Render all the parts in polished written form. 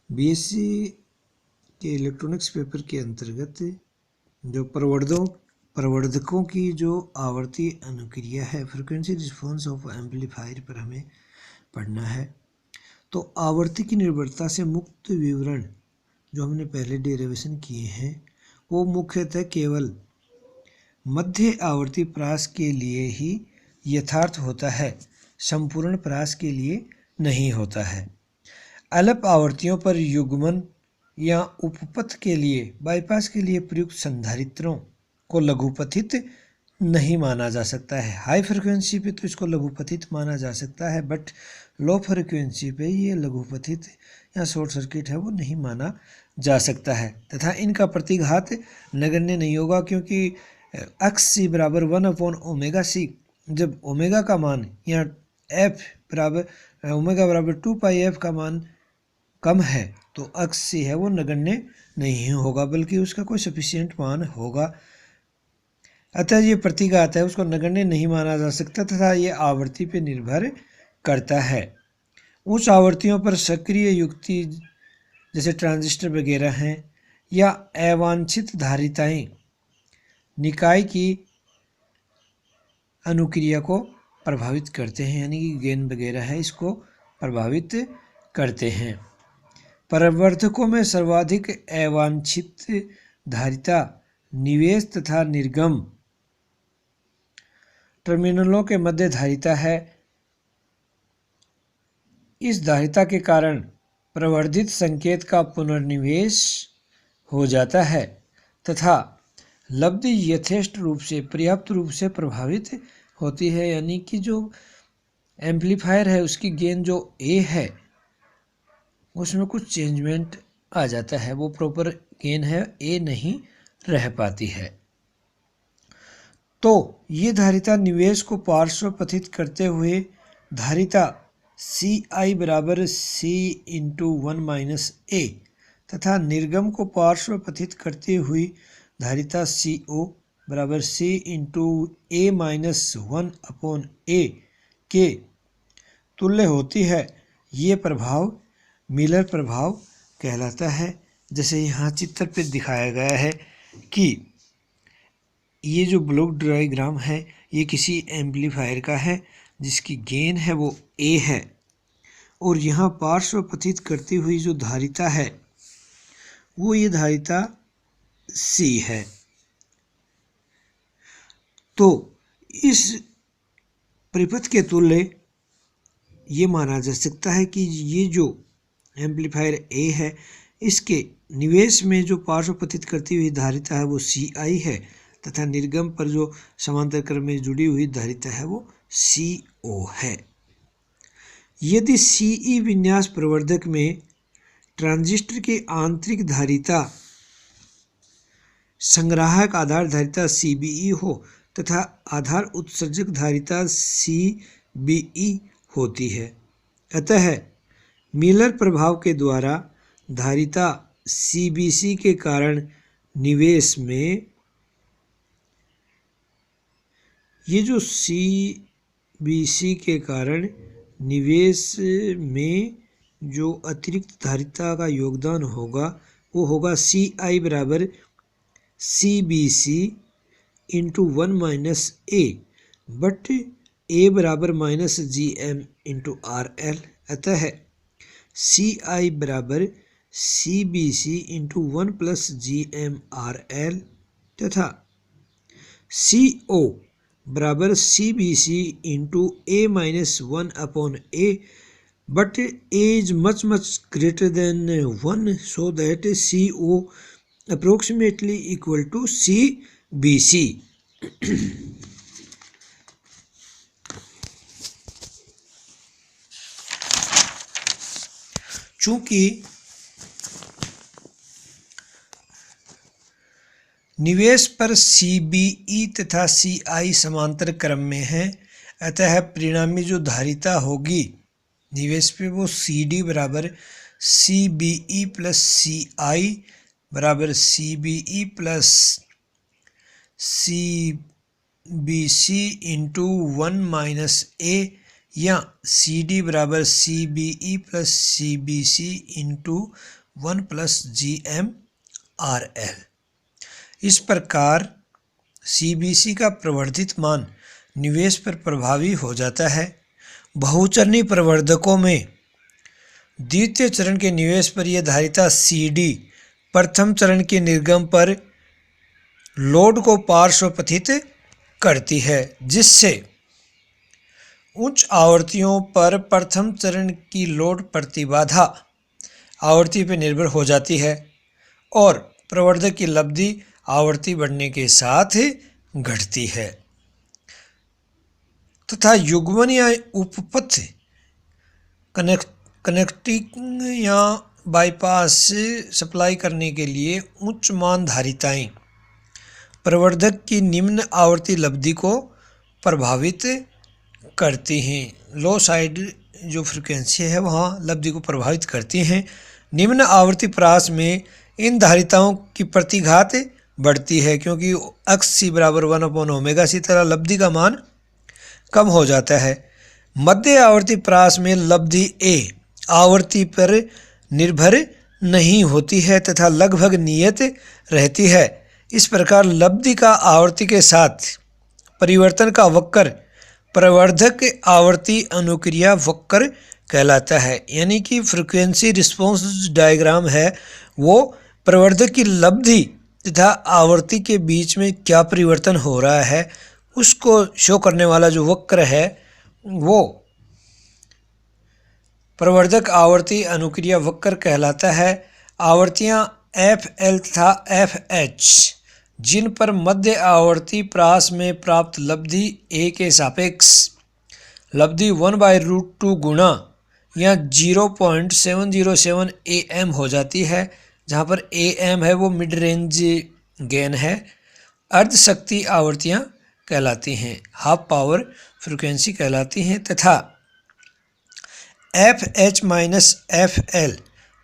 BSc के electronics paper के अंतर्गत जो प्रवर्धकों की जो आवर्ती अनुक्रिया है, फ्रिक्वेंसी रिस्पॉन्स ऑफ एम्पलीफायर पर हमें पढ़ना है। तो आवर्ती की निर्भरता से मुक्त विवरण जो हमने पहले डेरिवेशन किए हैं वो मुख्यतः केवल मध्य आवर्ती प्रास के लिए ही यथार्थ होता है, संपूर्ण प्रास के लिए नहीं होता है। अल्प आवृत्तियों पर युग्मन या उपपथ के लिए बाईपास के लिए प्रयुक्त संधारित्रों को लघुपथित नहीं माना जा सकता है। हाई फ्रिक्वेंसी पे तो इसको लघुपथित माना जा सकता है, बट लो फ्रिक्वेंसी पे ये लघुपथित या शॉर्ट सर्किट है वो नहीं माना जा सकता है तथा इनका प्रतिघात नगण्य नहीं होगा, क्योंकि एक्स सी बराबर 1/ओमेगा सी, जब ओमेगा का मान या एफ बराबर ओमेगा बराबर 2πf का मान कम है तो एक्स सी है वो नगण्य नहीं होगा, बल्कि उसका कोई सफिशिएंट मान होगा। अतः ये प्रतिघात है उसको नगण्य नहीं माना जा सकता तथा ये आवर्ती पर निर्भर करता है। उच्च आवृत्तियों पर सक्रिय युक्ति जैसे ट्रांजिस्टर वगैरह हैं या अवांछित धारिताएं निकाय की अनुक्रिया को प्रभावित करते हैं, यानी कि गेन वगैरह है इसको प्रभावित करते हैं। प्रवर्धकों में सर्वाधिक अवांछित धारिता निवेश तथा निर्गम टर्मिनलों के मध्य धारिता है। इस धारिता के कारण प्रवर्धित संकेत का पुनर्निवेश हो जाता है तथा लब्धि यथेष्ट रूप से पर्याप्त रूप से प्रभावित होती है, यानी कि जो एम्पलीफायर है उसकी गेन जो ए है उसमें कुछ चेंजमेंट आ जाता है, वो प्रॉपर गेन है ए नहीं रह पाती है। तो ये धारिता निवेश को पार्श्वपथित करते हुए धारिता सी आई बराबर सी इंटू 1-a तथा निर्गम को पार्श्वपथित करते हुई धारिता सी ओ बराबर सी इंटू a-1/a के तुल्य होती है। ये प्रभाव मिलर प्रभाव कहलाता है। जैसे यहाँ चित्र पे दिखाया गया है कि ये जो ब्लॉक डायग्राम है ये किसी एम्पलीफायर का है जिसकी गेन है वो ए है और यहाँ पार्श्वपथित करती हुई जो धारिता है वो ये धारिता सी है। तो इस परिपथ के तुल्य ये माना जा सकता है कि ये जो एम्पलीफायर ए है इसके निवेश में जो पार्श्वपथित करती हुई धारिता है वो सी आई है तथा निर्गम पर जो समांतर क्रम में जुड़ी हुई धारिता है वो सी ओ है। यदि सीई विन्यास प्रवर्धक में ट्रांजिस्टर की आंतरिक धारिता संग्राहक आधार धारिता CBE हो तथा आधार उत्सर्जक धारिता CBE होती है, अतः मिलर प्रभाव के द्वारा धारिता CBC के कारण निवेश में ये जो CBC के कारण निवेश में जो अतिरिक्त धारिता का योगदान होगा वो होगा CI बराबर CBC into 1-a but A बराबर -GM इंटू RL, अतः CI बराबर CBC इंटू 1+GM RL तथा CO बराबर CBC into a-1/a but a is much greater than 1 so that CO approximately equal to CBC। चूंकि निवेश पर CBE तथा CI समांतर क्रम में है, अतः परिणामी जो धारिता होगी निवेश पे वो CD बराबर CBE प्लस CI बराबर CBE plus CBC into 1-a या CD बराबर CBE plus CBC into 1 plus GM RL। इस प्रकार CBC का प्रवर्धित मान निवेश पर प्रभावी हो जाता है। बहुचरणीय प्रवर्धकों में द्वितीय चरण के निवेश पर यह धारिता CD प्रथम चरण के निर्गम पर लोड को पार्श्वपथित करती है, जिससे उच्च आवृत्तियों पर प्रथम चरण की लोड प्रतिबाधा आवृत्ति पर निर्भर हो जाती है और प्रवर्धक की लब्धि आवृत्ति बढ़ने के साथ घटती है तथा युग्मन या उपपथ कनेक्टिंग या बाईपास सप्लाई करने के लिए उच्च मान धारिताएं प्रवर्धक की निम्न आवृत्ति लब्धि को प्रभावित करती हैं। लो साइड जो फ्रीक्वेंसी है वहाँ लब्धि को प्रभावित करती हैं। निम्न आवृत्ति प्रास में इन धारिताओं की प्रतिघात बढ़ती है क्योंकि अक्स C बराबर 1/ω इसी तरह लब्धि का मान कम हो जाता है। मध्य आवृत्ति प्रास में लब्धि A आवृत्ति पर निर्भर नहीं होती है तथा लगभग नियत रहती है। इस प्रकार लब्धि का आवृत्ति के साथ परिवर्तन का वक्र प्रवर्धक आवृत्ति अनुक्रिया वक्र कहलाता है। यानी कि फ्रीक्वेंसी रिस्पॉन्स डायग्राम है वो प्रवर्धक की लब्धि तथा आवृत्ति के बीच में क्या परिवर्तन हो रहा है उसको शो करने वाला जो वक्र है वो प्रवर्धक आवृत्ति अनुक्रिया वक्र कहलाता है। आवृत्तियाँ FL तथा FH जिन पर मध्य आवर्ती प्रास में प्राप्त लब्धि A के सापेक्ष लब्धि 1/√2 गुणा या 0.707 AM हो जाती है, जहाँ पर AM है वो मिड रेंज गेन है। अर्ध शक्ति आवृत्तियाँ कहलाती हैं, हाफ पावर फ्रीक्वेंसी कहलाती हैं तथा FH माइनस FL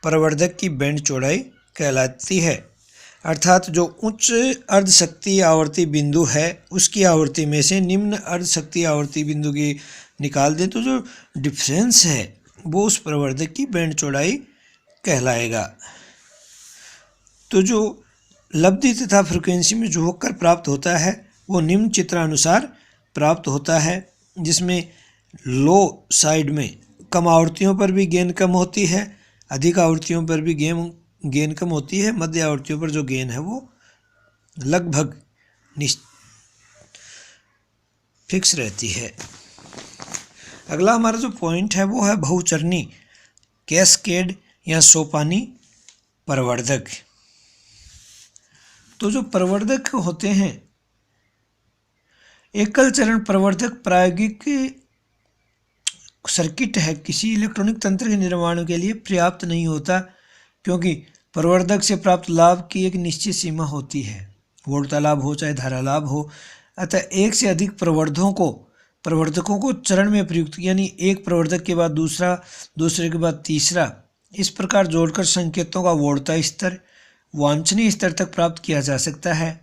प्रवर्धक की बैंड चौड़ाई कहलाती है। अर्थात जो उच्च अर्ध शक्ति आवर्ती बिंदु है उसकी आवृत्ति में से निम्न अर्ध शक्ति आवर्ती बिंदु की निकाल दें तो जो डिफरेंस है वो उस प्रवर्धक की बैंड चौड़ाई कहलाएगा। तो जो लब्धि तथा फ्रीक्वेंसी में जो वक्र प्राप्त होता है वो निम्न चित्रानुसार प्राप्त होता है, जिसमें लो साइड में कम आवृत्तियों पर भी गेन कम होती है, अधिक आवृत्तियों पर भी गेन कम होती है, मध्य आवृत्तियों पर जो गेन है वो लगभग फिक्स रहती है। अगला हमारा जो पॉइंट है वो है बहुचरणी कैस्केड या सोपानी प्रवर्धक। तो जो प्रवर्धक होते हैं, एकल चरण प्रवर्धक प्रायोगिक सर्किट है किसी इलेक्ट्रॉनिक तंत्र के निर्माण के लिए पर्याप्त नहीं होता, क्योंकि प्रवर्धक से प्राप्त लाभ की एक निश्चित सीमा होती है, वोल्टा लाभ हो चाहे धारा लाभ हो। अतः एक से अधिक प्रवर्धकों को चरण में प्रयुक्त यानी एक प्रवर्धक के बाद दूसरा, दूसरे के बाद तीसरा, इस प्रकार जोड़कर संकेतों का वोल्टा स्तर वांछनीय स्तर तक प्राप्त किया जा सकता है।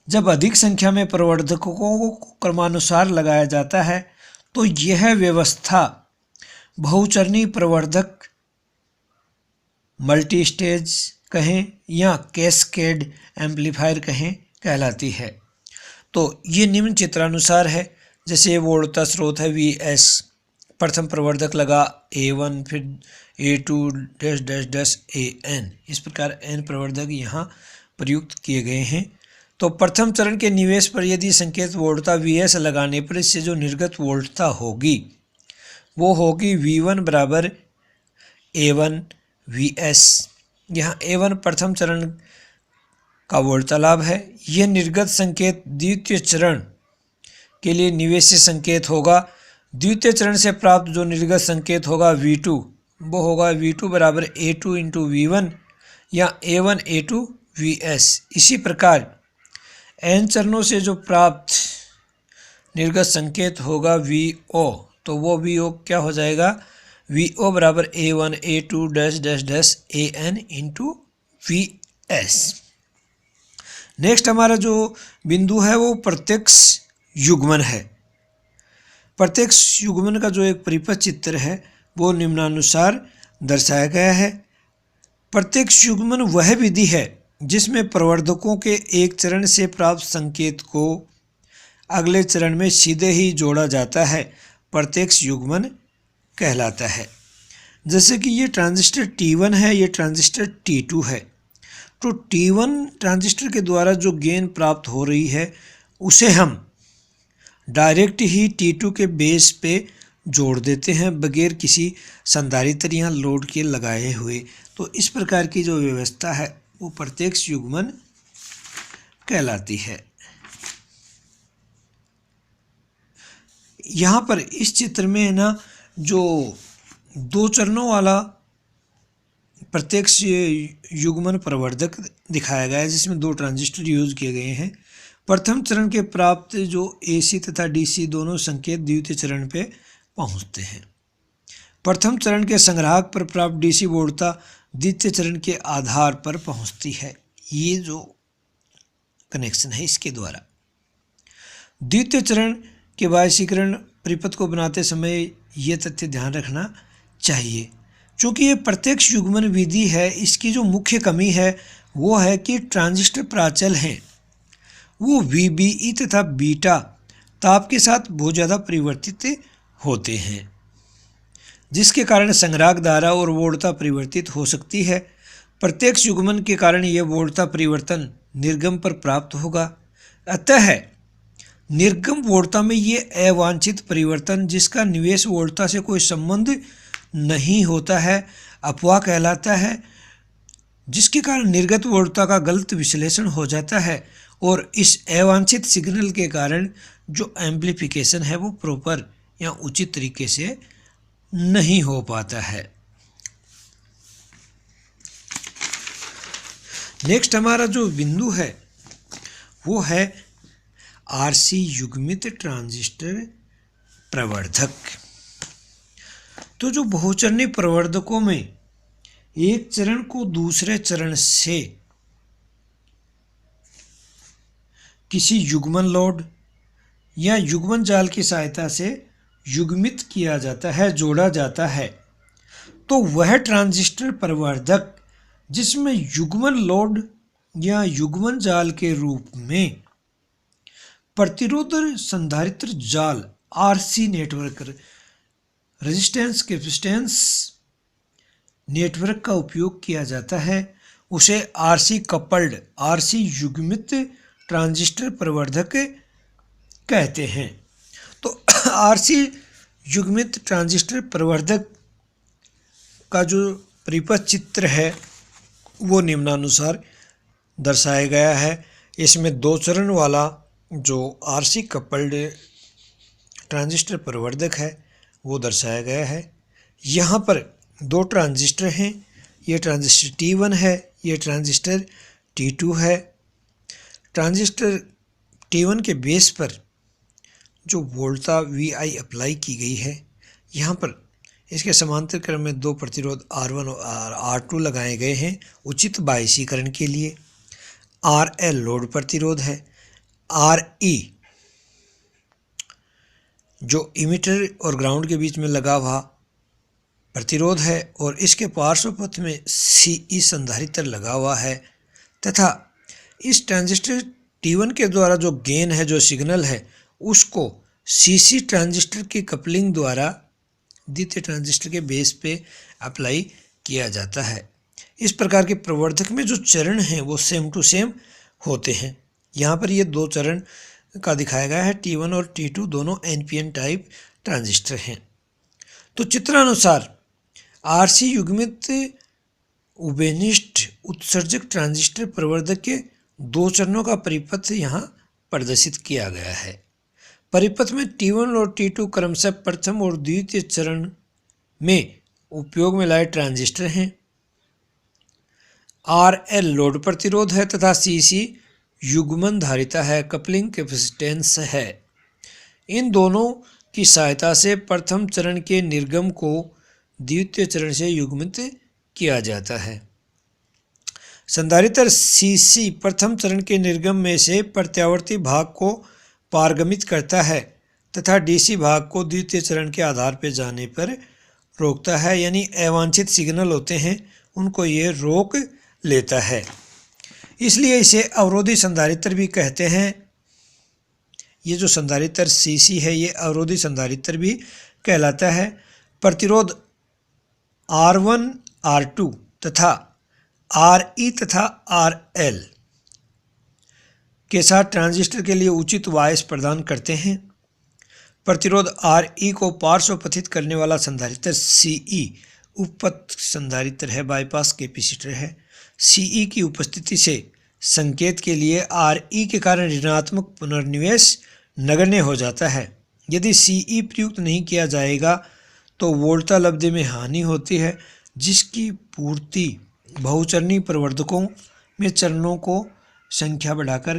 जब अधिक संख्या में प्रवर्धकों को क्रमानुसार लगाया जाता है तो यह व्यवस्था बहुचरणी प्रवर्धक मल्टी स्टेज कहें या कैस्केड एम्पलीफायर कहें कहलाती है। तो ये निम्न चित्रानुसार है, जैसे वोल्टा स्रोत है Vs, प्रथम प्रवर्धक लगा A1, फिर A2 dash dash dash AN, इस प्रकार n प्रवर्धक यहाँ प्रयुक्त किए गए हैं। तो प्रथम चरण के निवेश पर यदि संकेत वोल्टा Vs लगाने पर इससे जो निर्गत वोल्टता होगी वो होगी V1 बराबर A1 Vs। यहाँ A1 प्रथम चरण का वोल्टा लाभ है। यह निर्गत संकेत द्वितीय चरण के लिए निवेश संकेत होगा। द्वितीय चरण से प्राप्त जो निर्गत संकेत होगा V2 वो होगा V2 बराबर A2 इंटू V1 या A1 A2 Vs। इसी प्रकार n चरणों से जो प्राप्त निर्गत संकेत होगा VO, तो वो VO क्या हो जाएगा, VO बराबर A1 A2 dash dash dash AN into VS। Next हमारा जो बिंदु है वो प्रत्यक्ष युग्मन है। प्रत्यक्ष युग्मन का जो एक परिपथ चित्र है वो निम्नानुसार दर्शाया गया है। प्रत्यक्ष युग्मन वह विधि है जिसमें प्रवर्धकों के एक चरण से प्राप्त संकेत को अगले चरण में सीधे ही जोड़ा जाता है, प्रत्यक्ष युग्मन कहलाता है। जैसे कि ये ट्रांजिस्टर T1 है, ये ट्रांजिस्टर T2 है। तो T1 ट्रांजिस्टर के द्वारा जो गेन प्राप्त हो रही है उसे हम डायरेक्ट ही T2 के बेस पे जोड़ देते हैं बगैर किसी संधारित्र या लोड के लगाए हुए। तो इस प्रकार की जो व्यवस्था है वो प्रत्यक्ष युग्मन कहलाती है। यहाँ पर इस चित्र में ना जो दो चरणों वाला प्रत्यक्ष युग्मन प्रवर्धक दिखाया गया है जिसमें दो ट्रांजिस्टर यूज किए गए हैं। प्रथम चरण के प्राप्त जो AC तथा DC दोनों संकेत द्वितीय चरण पे पहुंचते हैं। प्रथम चरण के संग्राहक पर प्राप्त DC वोल्टता द्वितीय चरण के आधार पर पहुंचती है। ये जो कनेक्शन है इसके द्वारा द्वितीय चरण के बायसीकरण परिपथ को बनाते समय ये तथ्य ध्यान रखना चाहिए। चूँकि ये प्रत्यक्ष युग्मन विधि है, इसकी जो मुख्य कमी है वो है कि ट्रांजिस्टर प्राचल हैं वो VBE तथा बीटा ताप के साथ बहुत ज़्यादा परिवर्तित होते हैं, जिसके कारण संग्राहक धारा और वोल्टता परिवर्तित हो सकती है। प्रत्यक्ष युग्मन के कारण यह वोल्टता परिवर्तन निर्गम पर प्राप्त होगा। अतः निर्गम वोल्टता में ये अवांछित परिवर्तन जिसका निवेश वोल्टता से कोई संबंध नहीं होता है अपवाह कहलाता है, जिसके कारण निर्गत वोल्टता का गलत विश्लेषण हो जाता है और इस अवांछित सिग्नल के कारण जो एम्प्लीफिकेशन है वो प्रॉपर या उचित तरीके से नहीं हो पाता है। नेक्स्ट हमारा जो बिंदु है वो है RC युग्मित ट्रांजिस्टर प्रवर्धक। तो जो बहुचरणीय प्रवर्धकों में एक चरण को दूसरे चरण से किसी युग्मन लोड या युग्मन जाल की सहायता से युग्मित किया जाता है, जोड़ा जाता है, तो वह ट्रांजिस्टर प्रवर्धक जिसमें युग्मन लोड या युग्मन जाल के रूप में प्रतिरोध संधारित्र जाल RC network resistance capacitance network का उपयोग किया जाता है, उसे RC कपल्ड RC युग्मित ट्रांजिस्टर प्रवर्धक कहते हैं। तो RC युग्मित ट्रांजिस्टर प्रवर्धक का जो परिपथ चित्र है वो निम्नानुसार दर्शाया गया है। इसमें दो चरण वाला जो RC कपल्ड ट्रांजिस्टर प्रवर्धक है वो दर्शाया गया है। यहाँ पर दो ट्रांजिस्टर हैं, ये ट्रांजिस्टर T1 है, ये ट्रांजिस्टर T2 है। ट्रांजिस्टर T1 के बेस पर जो वोल्टता VI अप्लाई की गई है, यहाँ पर इसके समांतर क्रम में दो प्रतिरोध R1 और R2 लगाए गए हैं उचित बायसीकरण के लिए। RL लोड प्रतिरोध है, RE जो इमीटर और ग्राउंड के बीच में लगा हुआ प्रतिरोध है और इसके पार्श्व पथ में CE संधारित्र लगा हुआ है तथा इस ट्रांजिस्टर T1 के द्वारा जो गेन है, जो सिग्नल है, उसको CC ट्रांजिस्टर की कपलिंग द्वारा द्वितीय ट्रांजिस्टर के बेस पे अप्लाई किया जाता है। इस प्रकार के प्रवर्धक में जो चरण हैं वो सेम टू सेम होते हैं। यहाँ पर ये दो चरण का दिखाया गया है, T1 और T2 दोनों NPN टाइप ट्रांजिस्टर हैं। तो चित्रानुसार RC युग्मित उभयनिष्ठ उत्सर्जक ट्रांजिस्टर प्रवर्धक के दो चरणों का परिपथ यहाँ प्रदर्शित किया गया है। परिपथ में T1 और T2 क्रमशः प्रथम और द्वितीय चरण में उपयोग में लाए ट्रांजिस्टर हैं। RL लोड प्रतिरोध है तथा CC युग्मन धारिता है, कपलिंग कैपेसिटेंस है। इन दोनों की सहायता से प्रथम चरण के निर्गम को द्वितीय चरण से युग्मित किया जाता है। संधारित्र CC प्रथम चरण के निर्गम में से प्रत्यावर्ती भाग को पारगमित करता है तथा DC भाग को द्वितीय चरण के आधार पर जाने पर रोकता है, यानी अवांछित सिग्नल होते हैं उनको ये रोक लेता है। इसलिए इसे अवरोधी संधारित्र भी कहते हैं। ये जो संधारित्र सीसी है ये अवरोधी संधारित्र भी कहलाता है। प्रतिरोध R1, R2 तथा RE तथा RL के साथ ट्रांजिस्टर के लिए उचित वाइस प्रदान करते हैं। प्रतिरोध RE को पार्श्वपथित करने वाला संधारित्र CE उपपथ संधारित्र है, बाईपास कैपेसिटर है। CE की उपस्थिति से संकेत के लिए RE के कारण ऋणात्मक पुनर्निवेश नगण्य हो जाता है। यदि CE प्रयुक्त नहीं किया जाएगा तो वोल्टालब्धि में हानि होती है, जिसकी पूर्ति बहुचरणीय प्रवर्धकों में चरणों को संख्या बढ़ाकर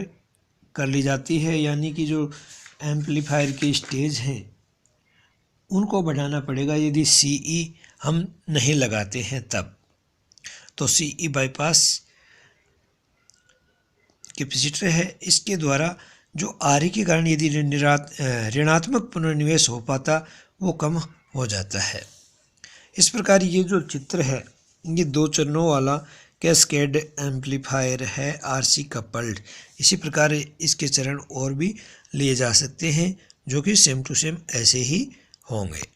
कर ली जाती है। यानी कि जो एम्पलीफायर के स्टेज हैं उनको बढ़ाना पड़ेगा यदि CE हम नहीं लगाते हैं तब। तो CE बाईपास कैपेसिटर है, इसके द्वारा जो RE के कारण यदि ऋणात्मक पुनर्निवेश हो पाता वो कम हो जाता है। इस प्रकार ये जो चित्र है ये 2 चरणों वाला कैस्केड एम्पलीफायर है, RC कपल्ड। इसी प्रकार इसके चरण और भी लिए जा सकते हैं जो कि सेम टू सेम ऐसे ही होंगे।